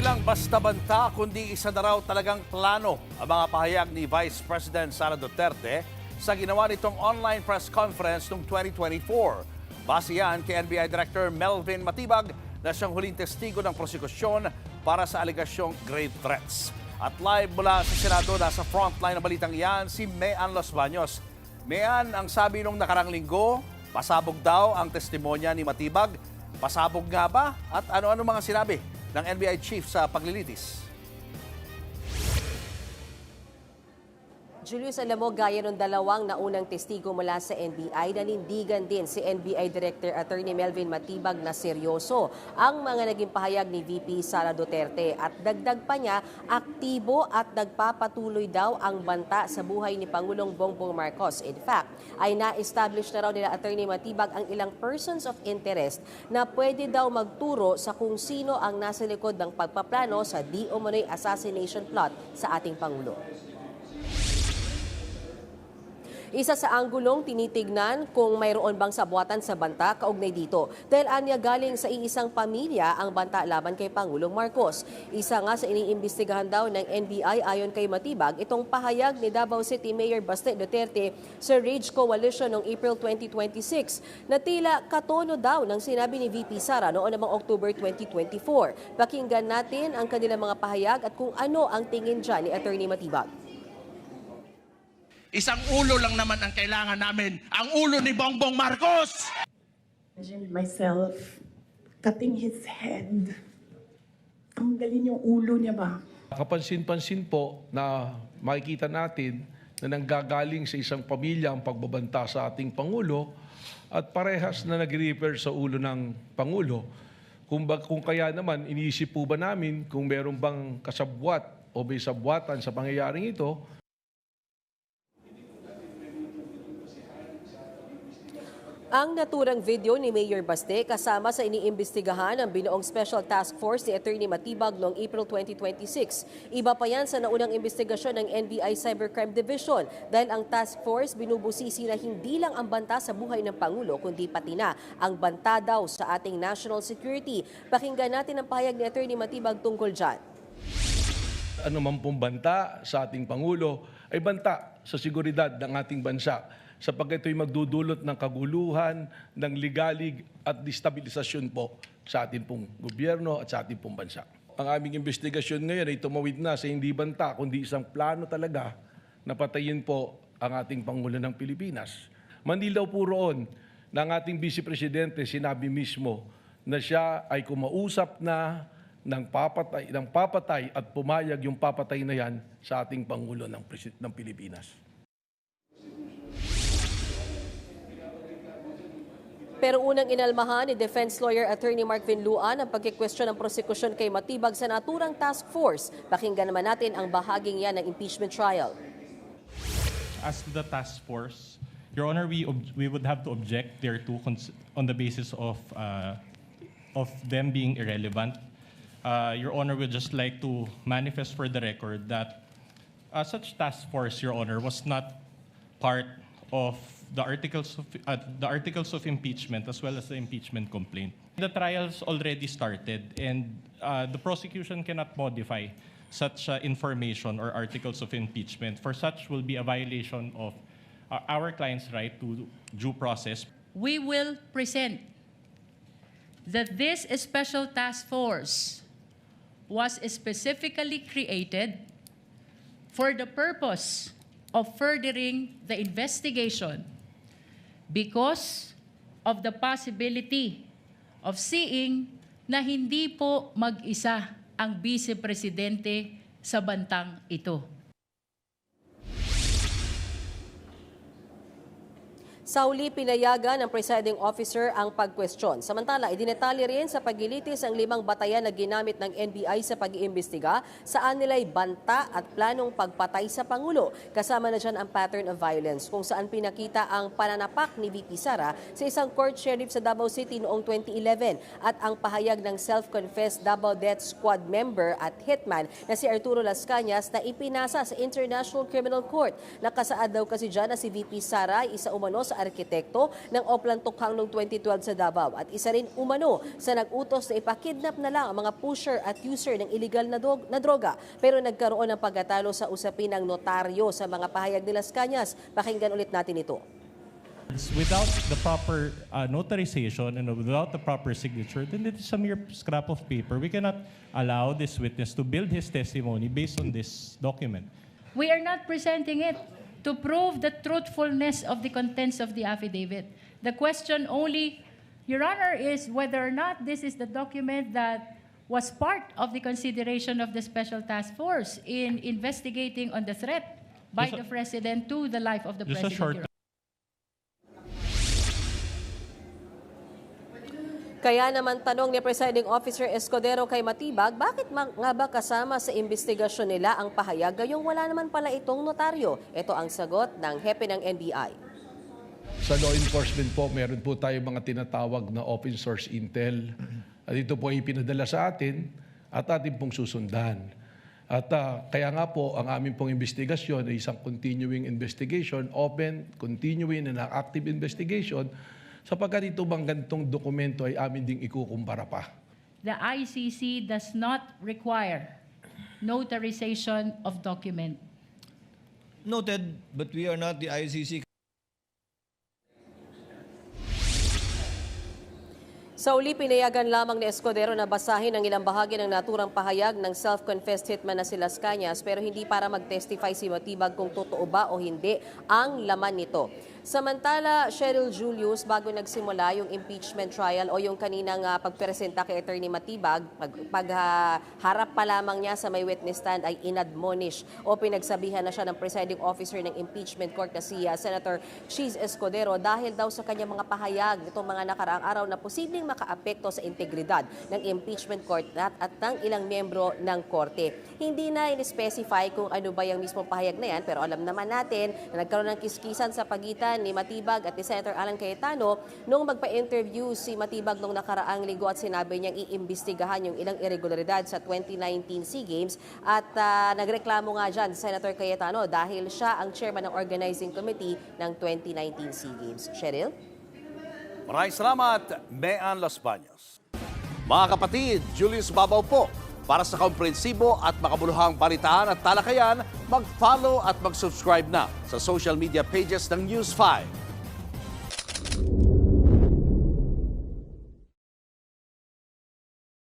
lang basta banta, kundi isa na raw talagang plano ang mga pahayag ni Vice President Sara Duterte sa ginawa nitong online press conference noong 2024. Base yan kay NBI Director Melvin Matibag na siyang huling testigo ng prosekusyon para sa alegasyong grave threats. At live mula sa Senado, nasa frontline ng balitang iyan, si Mean Los Baños. Mean, ang sabi nung nakarang linggo, pasabog daw ang testimonya ni Matibag. Pasabog nga ba? At ano-ano mga sinabi ng NBI Chief sa paglilitis? Julius, alam mo, gaya ng dalawang naunang testigo mula sa NBI, nanindigan din si NBI Director Attorney Melvin Matibag na seryoso ang mga naging pahayag ni VP Sara Duterte. At dagdag pa niya, aktibo at nagpapatuloy daw ang banta sa buhay ni Pangulong Bongbong Marcos. In fact, ay na-establish na raw nila Attorney Matibag ang ilang persons of interest na pwede daw magturo sa kung sino ang nasa likod ng pagpaplano sa di umano'y assassination plot sa ating Pangulo. Isa sa anggulong tinitignan kung mayroon bang sabuatan sa banta kaugnay dito. Dahil anya galing sa iisang pamilya ang banta laban kay Pangulong Marcos. Isa nga sa iniimbestigahan daw ng NBI ayon kay Matibag, itong pahayag ni Davao City Mayor Baste Duterte sa Rage Coalition noong April 2026 na tila katono daw ng sinabi ni VP Sara noon namang October 2024. Pakinggan natin ang kanilang mga pahayag at kung ano ang tingin dyan ni Attorney Matibag. Isang ulo lang naman ang kailangan namin, ang ulo ni Bongbong Marcos! Imagine myself cutting his head. Tanggalin yung ulo niya ba? Kapansin-pansin po na makikita natin na nanggagaling sa isang pamilya ang pagbabanta sa ating Pangulo at parehas na nag-refer sa ulo ng Pangulo. Kung kaya naman, iniisip po ba namin kung meron bang kasabwat o may sabwatan sa pangyayaring ito. Ang naturang video ni Mayor Baste kasama sa iniimbestigahan ng binuong Special Task Force ni Attorney Matibag noong April 2026. Iba pa yan sa naunang investigasyon ng NBI Cybercrime Division dahil ang task force binubusisi na hindi lang ang banta sa buhay ng Pangulo kundi pati na ang banta daw sa ating national security. Pakinggan natin ang pahayag ni Attorney Matibag tungkol dyan. Ano man pong banta sa ating Pangulo ay banta sa seguridad ng ating bansa sapagkat ito'y magdudulot ng kaguluhan, ng ligalig at destabilisasyon po sa ating pong gobyerno at sa ating pong bansa. Ang aming investigasyon ngayon ay tumawid na sa hindi banta kundi isang plano talaga na patayin po ang ating Pangulo ng Pilipinas. Mandilaw po roon na ang ating Vice Presidente sinabi mismo na siya ay kumausap na ng papatay at pumayag yung papatay na yan sa ating Pangulo ng Pilipinas. Pero unang inalmahan ni Defense Lawyer Attorney Mark Vinluan ang pagkikwestiyon ng prosekusyon kay Matibag sa naturang task force. Pakinggan naman natin ang bahaging yan ng impeachment trial. As to the task force, Your Honor, we would have to object thereto on the basis of them being irrelevant. Your Honor, would just like to manifest for the record that such task force, Your Honor, was not part of the articles of impeachment as well as the impeachment complaint. The trials already started, and the prosecution cannot modify such information or articles of impeachment. For such will be a violation of our client's right to due process. We will present that this special task force was specifically created for the purpose of furthering the investigation because of the possibility of seeing na hindi po mag-isa ang Vice Presidente sa bantang ito. Sa huli, pinayagan ng presiding officer ang pagkwestiyon. Samantala, idinetali rin sa paglilitis ang 5 batayan na ginamit ng NBI sa pag-iimbestiga saan nila'y banta at planong pagpatay sa Pangulo. Kasama na dyan ang pattern of violence kung saan pinakita ang pananapak ni VP Sara sa isang court sheriff sa Davao City noong 2011 at ang pahayag ng self-confessed Davao Death Squad member at hitman na si Arturo Las Cañas na ipinasa sa International Criminal Court. Nakasaad daw kasi dyan na si VP Sara ay isa umano sa arkitekto ng Oplan Tukhang noong 2012 sa Davao at isa rin umano sa nag-utos na ipakidnap na lang ang mga pusher at user ng illegal na droga. Pero nagkaroon ng pagkatalo sa usapin ng notaryo sa mga pahayag ni Las Cañas. Pakinggan ulit natin ito. Without the proper notarization and without the proper signature, then it is a mere scrap of paper. We cannot allow this witness to build his testimony based on this document. We are not presenting it to prove the truthfulness of the contents of the affidavit. The question only, Your Honor, is whether or not this is the document that was part of the consideration of the Special Task Force in investigating on the threat by Just a- the President to the life of the Just a President. short Your Kaya naman tanong ni Presiding Officer Escudero kay Matibag, bakit nga ba kasama sa investigasyon nila ang pahayag gayong wala naman pala itong notaryo? Ito ang sagot ng hepe ng NBI. Sa law enforcement po, meron po tayo mga tinatawag na open source intel. At ito po ay pinadala sa atin at atin pong susundan. At kaya nga po, ang aming pong investigasyon ay isang continuing investigation, open, continuing and active investigation, sapagkat ito bang ganitong dokumento ay amin ding ikukumpara pa. The ICC does not require notarization of document. Noted, but we are not the ICC. Sa uli, pinayagan lamang ni Escudero na basahin ang ilang bahagi ng naturang pahayag ng self-confessed hitman na si Las Cañas pero hindi para mag-testify si Matibag kung totoo ba o hindi ang laman nito. Samantala, Cheryl Julius, bago nagsimula yung impeachment trial o yung kaninang pagpresenta kay Attorney Matibag, pagharap pa lamang niya sa may witness stand ay inadmonish o pinagsabihan na siya ng presiding officer ng impeachment court na si Senator Cheese Escudero dahil daw sa kanyang mga pahayag nitong mga nakaraang araw na posibleng makaapekto sa integridad ng impeachment court at ng ilang miyembro ng korte. Hindi na in-specify kung ano ba yung mismong pahayag na yan, pero alam naman natin na nagkaroon ng kiskisan sa pagitan ni Matibag at ni Senator Alan Cayetano nung magpa-interview si Matibag nung nakaraang linggo at sinabi niyang iimbestigahan yung ilang irregularidad sa 2019 SEA Games at nagreklamo nga dyan Senator Cayetano dahil siya ang chairman ng organizing committee ng 2019 SEA Games. Cheryl? Maraming salamat, Mean Las Bañas. Mga kapatid, Julius Babaw po. Para sa komprehensibo at makabuluhang balitaan at talakayan, mag-follow at mag-subscribe na sa social media pages ng News 5.